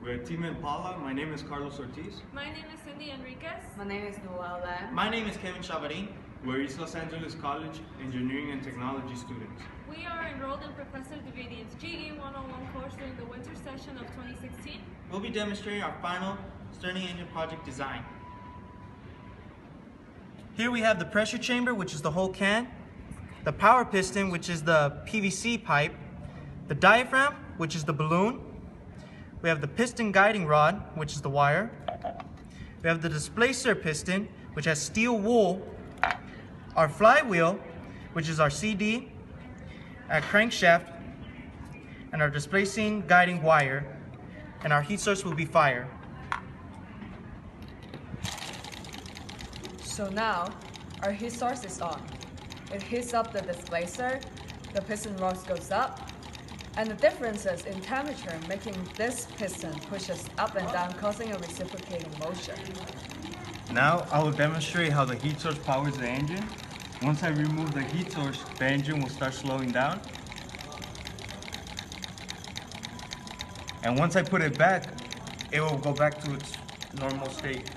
We're Team Impala. My name is Carlos Ortiz. My name is Cindy Enriquez. My name is Noel Lam. My name is Kevin Chavarin. We're East Los Angeles College Engineering and Technology students. We are enrolled in Professor Davidian's GE 101 course during the winter session of 2016. We'll be demonstrating our final Stirling Engine project design. Here we have the pressure chamber, which is the whole can, the power piston, which is the PVC pipe, the diaphragm, which is the balloon. We have the piston guiding rod, which is the wire. We have the displacer piston, which has steel wool. Our flywheel, which is our CD, our crankshaft, and our displacing guiding wire. And our heat source will be fire. So now, our heat source is on. It heats up the displacer, the piston rod goes up, and the differences in temperature making this piston pushes up and down, causing a reciprocating motion. Now I will demonstrate how the heat source powers the engine. Once I remove the heat source, the engine will start slowing down. And once I put it back, it will go back to its normal state.